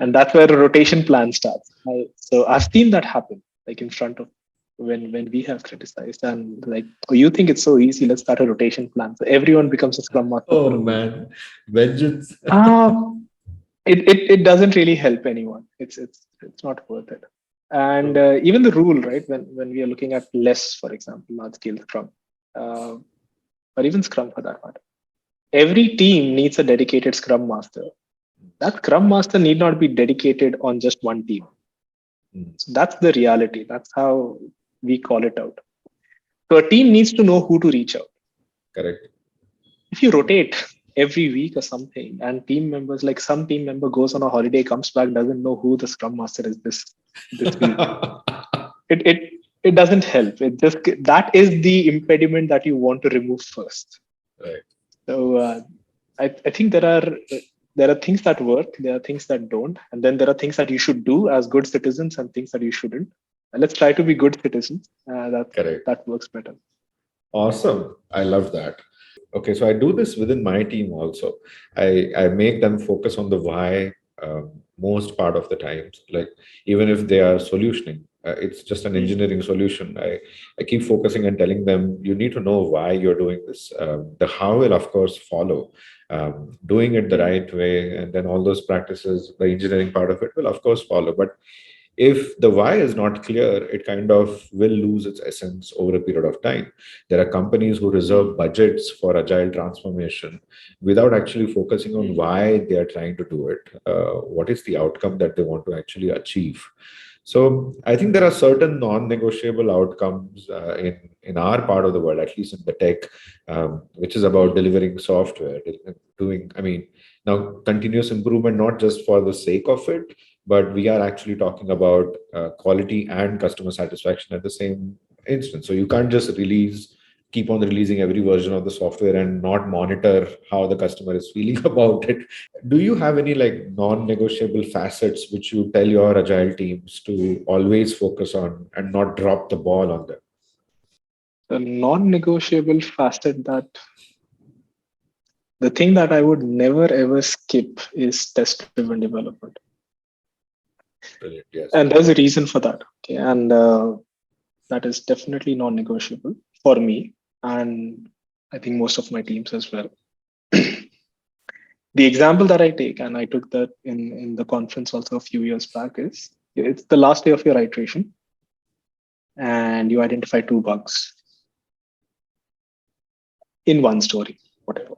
And that's where a rotation plan starts. So I've seen that happen, like in front of when we have criticized and like, oh, you think it's so easy, let's start a rotation plan. So everyone becomes a Scrum Master Oh for a week. man, vengeance. Uh, it doesn't really help anyone. It's not worth it. And True. even the rule, right? When we are looking at less, for example, large scale Scrum, uh, or even Scrum for that matter, every team needs a dedicated Scrum Master. That Scrum Master need not be dedicated on just one team. Mm. So that's the reality. That's how we call it out. So a team needs to know who to reach out. Correct. If you rotate every week or something, and team members, like some team member goes on a holiday, comes back, doesn't know who the Scrum Master is this week, it doesn't help. It just that is the impediment that you want to remove first. Right. So I think there are there are things that work, there are things that don't, and then there are things that you should do as good citizens and things that you shouldn't. And let's try to be good citizens. Correct. That works better. Awesome. I love that. Okay, so I do this within my team also. I make them focus on the why most part of the times. Like even if they are solutioning, it's just an engineering solution. I keep focusing and telling them you need to know why you're doing this. The how will of course follow. Doing it the right way, and then all those practices, the engineering part of it will of course follow. But if the why is not clear, it kind of will lose its essence over a period of time. There are companies who reserve budgets for agile transformation without actually focusing on why they are trying to do it. What is the outcome that they want to actually achieve? So I think there are certain non-negotiable outcomes in our part of the world, at least in the tech, which is about delivering software, doing. I mean, now continuous improvement, not just for the sake of it, but we are actually talking about quality and customer satisfaction at the same instance. So you can't just keep on releasing every version of the software and not monitor how the customer is feeling about it. Do you have any like non-negotiable facets which you tell your agile teams to always focus on and not drop the ball on them? The non-negotiable facet that the thing that I would never ever skip is test-driven development. Brilliant. Yes. And there's a reason for that. Okay. And that is definitely non-negotiable for me. And I think most of my teams as well. The example that I take, and I took that in the conference also a few years back, is it's the last day of your iteration and you identify 2 bugs in one story, whatever.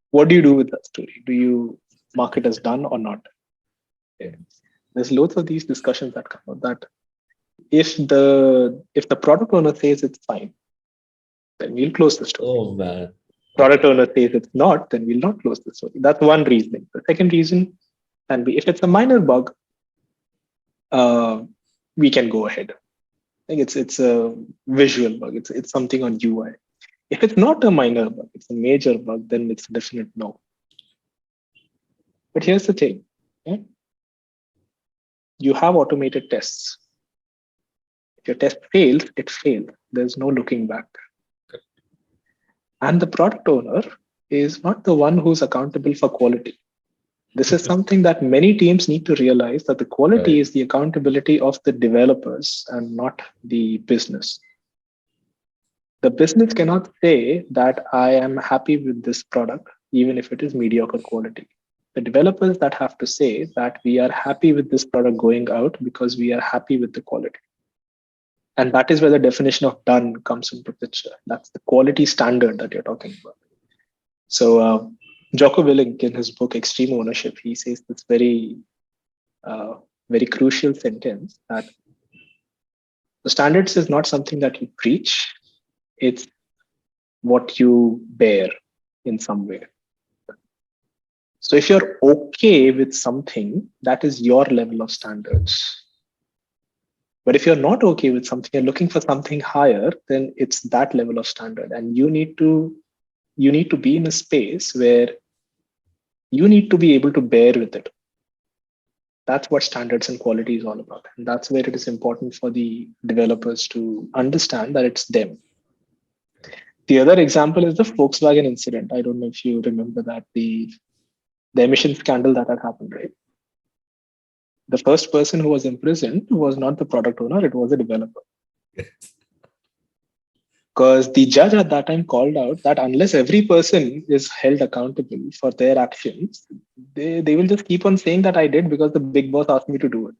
What do you do with that story? Do you mark it as done or not? Okay. There's loads of these discussions that come out that if the product owner says it's fine, then we'll close the story. Oh man. Product owner says it's not, then we'll not close the story. That's one reasoning. The second reason can be if it's a minor bug, we can go ahead. I think it's a visual bug. It's something on UI. If it's not a minor bug, it's a major bug, then it's a definite no. But here's the thing. Okay? You have automated tests. If your test fails, it failed. There's no looking back. And the product owner is not the one who's accountable for quality. This is something that many teams need to realize, that the quality is the accountability of the developers and not the business. The business cannot say that I am happy with this product, even if it is mediocre quality. The developers that have to say that we are happy with this product going out because we are happy with the quality. And that is where the definition of done comes into picture. That's the quality standard that you're talking about. So Jocko Willink, in his book Extreme Ownership, he says this very crucial sentence that the standards is not something that you preach, it's what you bear in some way. So if you're okay with something, that is your level of standards. But if you're not okay with something, you're looking for something higher, then it's that level of standard. And you need to be in a space where you need to be able to bear with it. That's what standards and quality is all about. And that's where it is important for the developers to understand that it's them. The other example is the Volkswagen incident. I don't know if you remember that, the emission scandal that had happened, right? The first person who was imprisoned was not the product owner, it was a developer. Because the judge at that time called out that unless every person is held accountable for their actions, they will just keep on saying that I did because the big boss asked me to do it.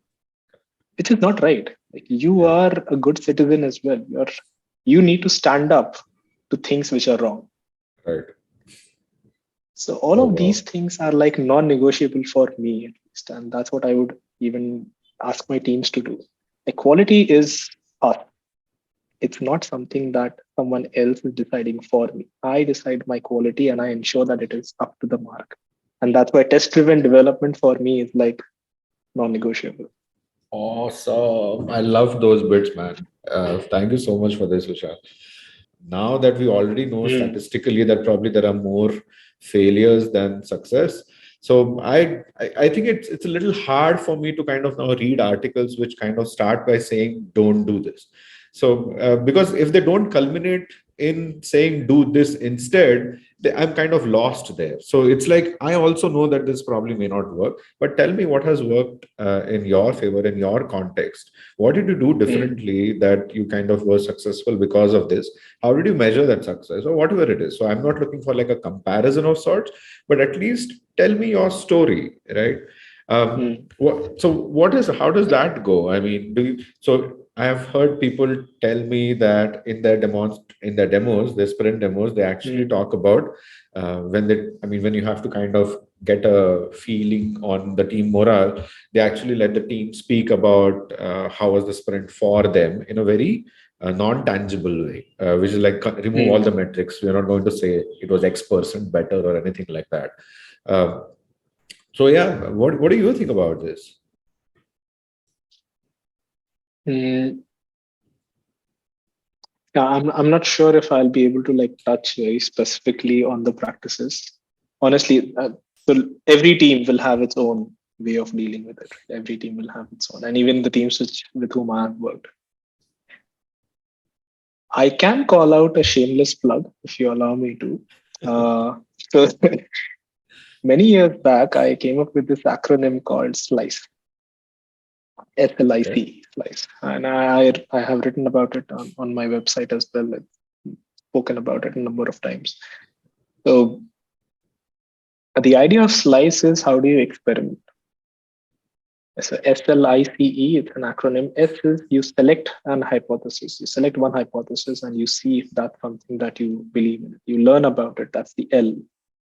Which is not right. Like, you are a good citizen as well. You need to stand up to things which are wrong. Right. So all of these things are like non-negotiable for me, at least. And that's what I would even ask my teams to do. Equality is us. It's not something that someone else is deciding for me. I decide my quality and I ensure that it is up to the mark. And that's why test-driven development for me is like non-negotiable. Awesome. I love those bits, man. Thank you so much for this, Vishal. Now that we already know statistically that probably there are more failures than success, So I think it's a little hard for me to kind of now read articles which kind of start by saying don't do this. So because if they don't culminate in saying do this instead, I'm kind of lost there. So it's like I also know that this probably may not work, but tell me what has worked in your favor, in your context. What did you do differently that you kind of were successful because of this? How did you measure that success or whatever it is? So I'm not looking for like a comparison of sorts, but at least tell me your story, right? How does that go? I mean, I have heard people tell me that in their demos, their sprint demos, they actually talk about when you have to kind of get a feeling on the team morale, they actually let the team speak about how was the sprint for them in a very non-tangible way, which is like remove all the metrics. We're not going to say it was X% better or anything like that. So yeah, what do you think about this? Yeah, I'm not sure if I'll be able to like touch very specifically on the practices. Honestly, so every team will have its own way of dealing with it. Every team will have its own, and even the teams with whom I have worked. I can call out a shameless plug if you allow me to. So many years back, I came up with this acronym called SLICE. SLIC, SLICE. And I have written about it on my website as well. I've spoken about it a number of times. So the idea of SLICE is how do you experiment? So SLICE, it's an acronym. S is you select an hypothesis. You select one hypothesis and you see if that's something that you believe in. You learn about it. That's the L.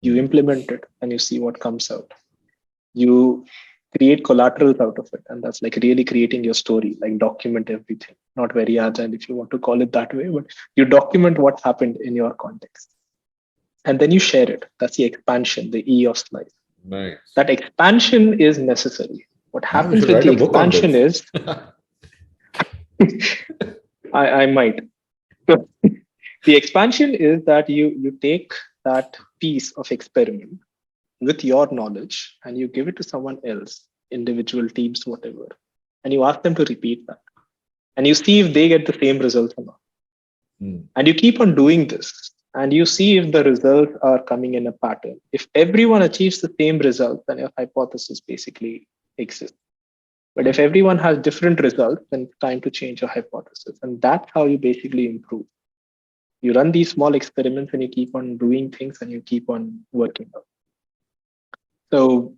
You implement it and you see what comes out. You create collaterals out of it. And that's like really creating your story, like document everything. Not very agile if you want to call it that way, but you document what happened in your context. And then you share it. That's the expansion, the E of SLICE. Nice. That expansion is necessary. What happens should with write the a book on expansion this. is I might. So the expansion is that you take that piece of experiment with your knowledge and you give it to someone else, individual teams, whatever, and you ask them to repeat that. And you see if they get the same results or not. And you keep on doing this and you see if the results are coming in a pattern. If everyone achieves the same result, then your hypothesis basically exists. But if everyone has different results, then it's time to change your hypothesis. And that's how you basically improve. You run these small experiments and you keep on doing things and you keep on working out. So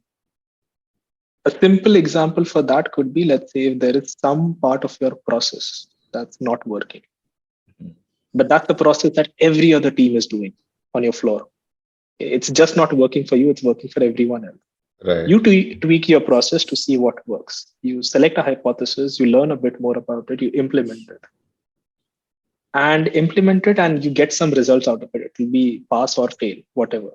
a simple example for that could be, let's say, if there is some part of your process that's not working, but that's the process that every other team is doing on your floor. It's just not working for you, it's working for everyone else. Right. You tweak your process to see what works. You select a hypothesis, you learn a bit more about it, you implement it. And you get some results out of it. It will be pass or fail, whatever.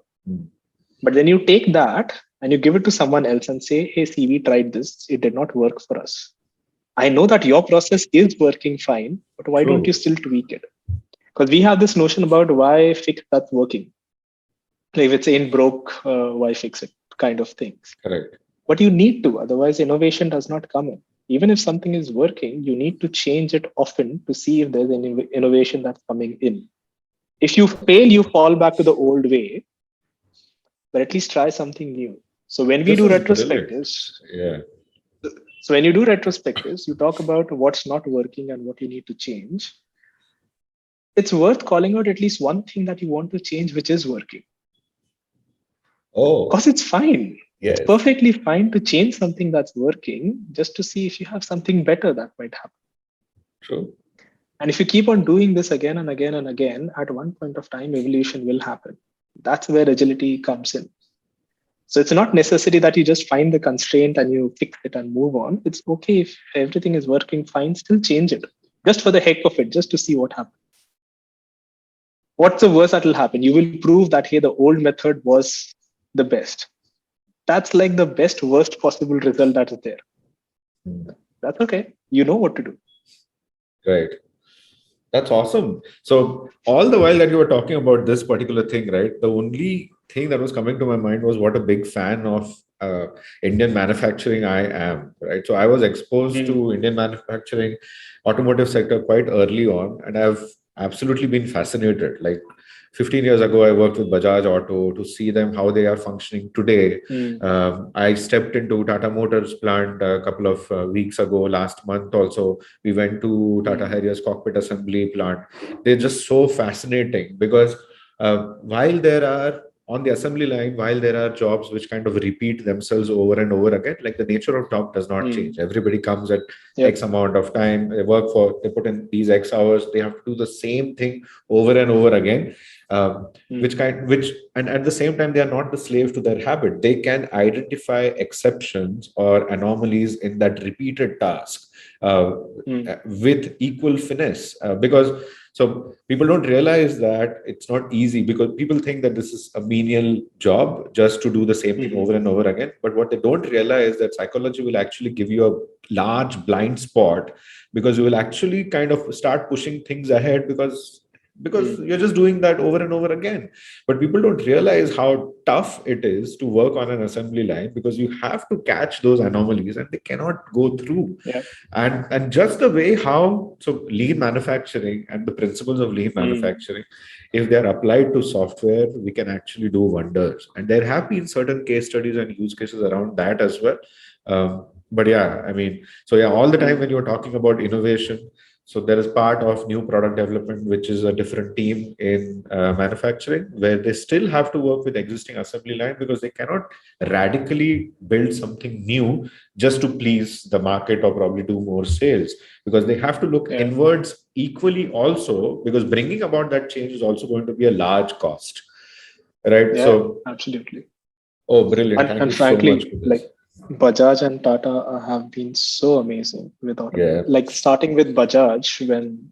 But then you take that and you give it to someone else and say, hey, see, we tried this. It did not work for us. I know that your process is working fine, but why don't you still tweak it? Because we have this notion about why fix that's working. If it's ain't broke, why fix it kind of things. Correct. But you need to, otherwise innovation does not come in. Even if something is working, you need to change it often to see if there's any innovation that's coming in. If you fail, you fall back to the old way, but at least try something new. So when we do retrospectives, so when you do retrospectives, you talk about what's not working and what you need to change. It's worth calling out at least one thing that you want to change, which is working. Oh, because it's fine. Yes. It's perfectly fine to change something that's working just to see if you have something better that might happen. True. And if you keep on doing this again and again and again, at one point of time, evolution will happen. That's where agility comes in. So it's not necessary that you just find the constraint and you fix it and move on. It's okay if everything is working fine, still change it. Just for the heck of it, just to see what happens. What's the worst that will happen? You will prove that, hey, the old method was the best. That's like the best, worst possible result that is there. That's okay. You know what to do. Right. That's awesome. So all the while that you were talking about this particular thing, right, the only thing that was coming to my mind was what a big fan of Indian manufacturing I am, right? So I was exposed Mm, to Indian manufacturing, automotive sector quite early on, and I've absolutely been fascinated. Like 15 years ago, I worked with Bajaj Auto to see them how they are functioning today. mm, I stepped into Tata Motors plant a couple of weeks ago. Last month, also, we went to Tata mm, Harrier's cockpit assembly plant. They're just so fascinating because while there are on the assembly line, while there are jobs which kind of repeat themselves over and over again, like the nature of job does not change. mm. Everybody comes at X Yep. amount of time, they work for, they put in these X hours, they have to do the same thing over and over again. Which Mm, kind, which, and at the same time, they are not the slave to their habit. They can identify exceptions or anomalies in that repeated task uh, mm, with equal finesse. Because so people don't realize that it's not easy because people think that this is a menial job just to do the same thing over mhm. and over again. But what they don't realize that psychology will actually give you a large blind spot because you will actually kind of start pushing things ahead because Mm, you're just doing that over and over again. But people don't realize how tough it is to work on an assembly line because you have to catch those anomalies and they cannot go through. yeah. And just the way how so lean manufacturing and the principles of lean Mm, manufacturing, if they're applied to software, we can actually do wonders. And there have been certain case studies and use cases around that as well. But yeah, I mean, so yeah, all the time mm, when you're talking about innovation, so there is part of new product development, which is a different team in manufacturing, where they still have to work with existing assembly line because they cannot radically build something new just to please the market or probably do more sales, because they have to look yeah. inwards equally also, because bringing about that change is also going to be a large cost, right? Yeah, So, absolutely. oh, brilliant. Thank And you so much frankly, for like this. Bajaj and Tata have been so amazing with automotive. Yeah. Like starting with Bajaj, when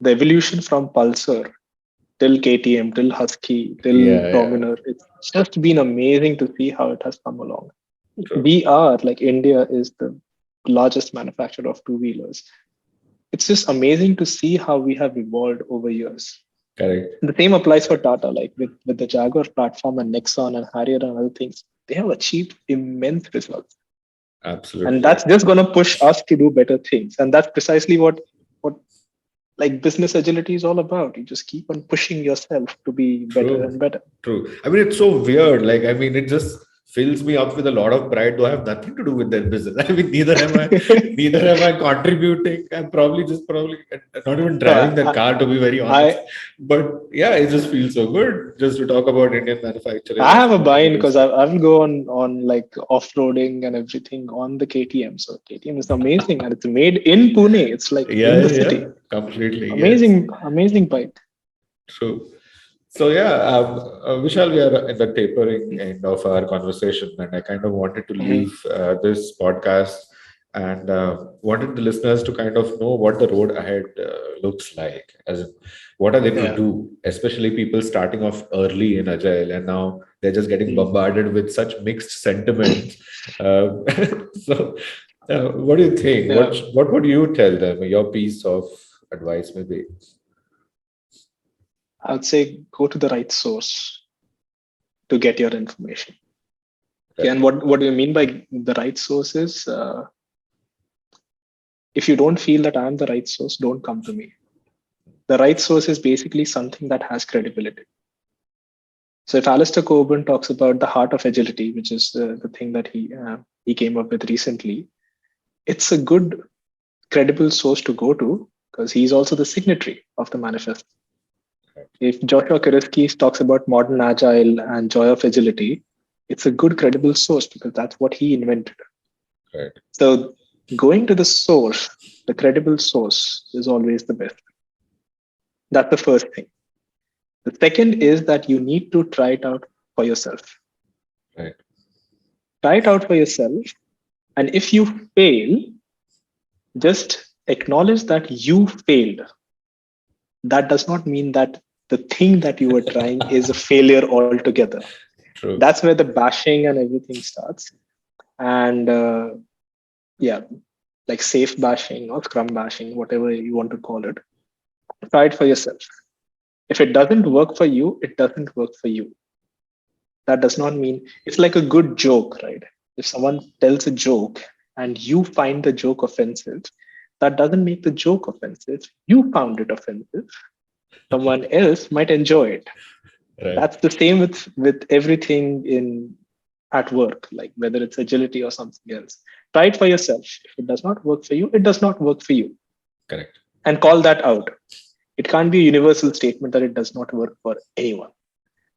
the evolution from Pulsar till KTM, till Husky, till Yeah, yeah. Dominar, it's just been amazing to see how it has come along. True. We are like India is the largest manufacturer of two wheelers. It's just amazing to see how we have evolved over years. Correct. The same applies for Tata, like with the Jaguar platform and Nexon and Harrier and other things. They have achieved immense results. And Absolutely. that's just going to push us to do better things. And that's precisely what like business agility is all about. You just keep on pushing yourself to be better True. and better. True. I mean, it's so weird. Like, I mean, it just fills me up with a lot of pride, though I have nothing to do with that business. I mean, neither am I contributing. I'm probably not even No, driving that car, to be very honest. I But yeah, it just feels so good just to talk about Indian manufacturing I of have a buy-in automotive because stuff. I will go on like off-roading and everything on the KTM. So KTM is amazing and it's made in Pune. It's like Yeah, in the yeah, city. completely. Yes. Amazing bike. True. So yeah, Vishal, we are at the tapering end of our conversation, and I kind of wanted to Mhm. leave this podcast and wanted the listeners to kind of know what the road ahead looks like. As in, what are they to Yeah. do, especially people starting off early in Agile, and now they're just getting Mm. bombarded with such mixed sentiments. Uh, so, what do you think? Yeah. What would you tell them? Your piece of advice, maybe. I would say go to the right source to get your information. Okay. And what do you mean by the right source is if you don't feel that I'm the right source, don't come to me. The right source is basically something that has credibility. So if Alistair Coburn talks about the heart of agility, which is the thing that he came up with recently, it's a good credible source to go to because he's also the signatory of the manifest. If Joshua Kuriski talks about modern agile and joy of agility, it's a good credible source because that's what he invented. Right. So going to the source, the credible source is always the best. That's the first thing. The second is that you need to try it out for yourself. Right. Try it out for yourself. And if you fail, just acknowledge that you failed. That does not mean that the thing that you were trying is a failure altogether. True. That's where the bashing and everything starts. And yeah, like safe bashing or scrum bashing, whatever you want to call it, try it for yourself. If it doesn't work for you, it doesn't work for you. That does not mean it's like a good joke, right? If someone tells a joke and you find the joke offensive, that doesn't make the joke offensive. You found it offensive. Someone else might enjoy it. Right. That's the same with everything in at work, like whether it's agility or something else. Try it for yourself. If it does not work for you, it does not work for you. Correct. And call that out. It can't be a universal statement that it does not work for anyone.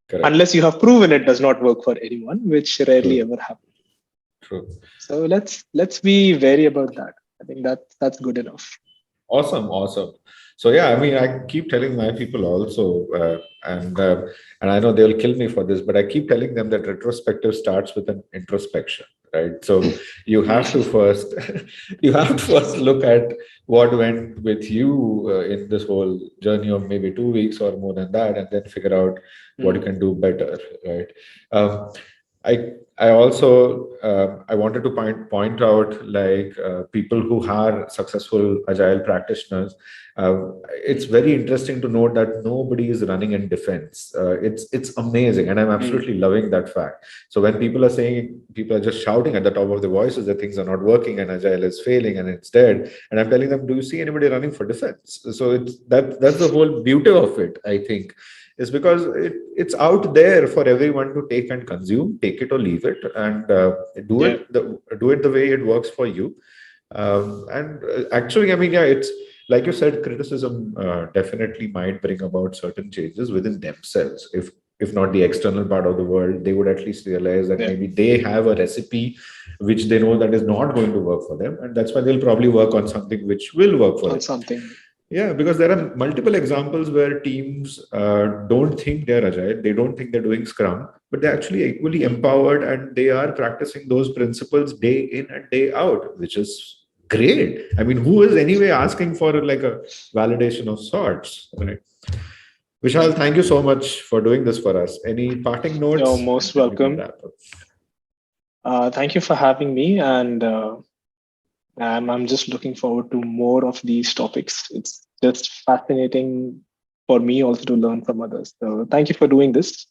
Correct. Unless you have proven it does not work for anyone, which rarely True. ever happens. True. So let's be wary about that. I think that's good enough. Awesome, awesome. So yeah, I mean, I keep telling my people also, and I know they'll kill me for this, but I keep telling them that retrospective starts with an introspection, right? So you have to first, you have to first look at what went with you in this whole journey of maybe 2 weeks or more than that, and then figure out what you Mm. can do better, right? I also I wanted to point out like people who are successful agile practitioners. It's very interesting to note that nobody is running in defense. It's amazing, and I'm Mm. absolutely loving that fact. So when people are saying, people are just shouting at the top of their voices that things are not working and agile is failing and it's dead, and I'm telling them, do you see anybody running for defense? So that's the whole beauty of it, I think, is because it's out there for everyone to take and consume, take it or leave it, and Yeah. do it the way it works for you. And actually, I mean, yeah, it's like you said, criticism definitely might bring about certain changes within themselves. If not the external part of the world, they would at least realize that Yeah. maybe they have a recipe which they know that is not going to work for them, and that's why they'll probably work on something which will work for On them. something. Yeah, because there are multiple examples where teams don't think they're agile, they don't think they're doing Scrum, but they're actually equally Mm. empowered and they are practicing those principles day in and day out, which is great. I mean, who is anyway asking for like a validation of sorts, right? Vishal, thank you so much for doing this for us. Any parting You're notes? And most then we can welcome. wrap up. Thank you for having me, and I'm just looking forward to more of these topics. It's just fascinating for me also to learn from others. So thank you for doing this.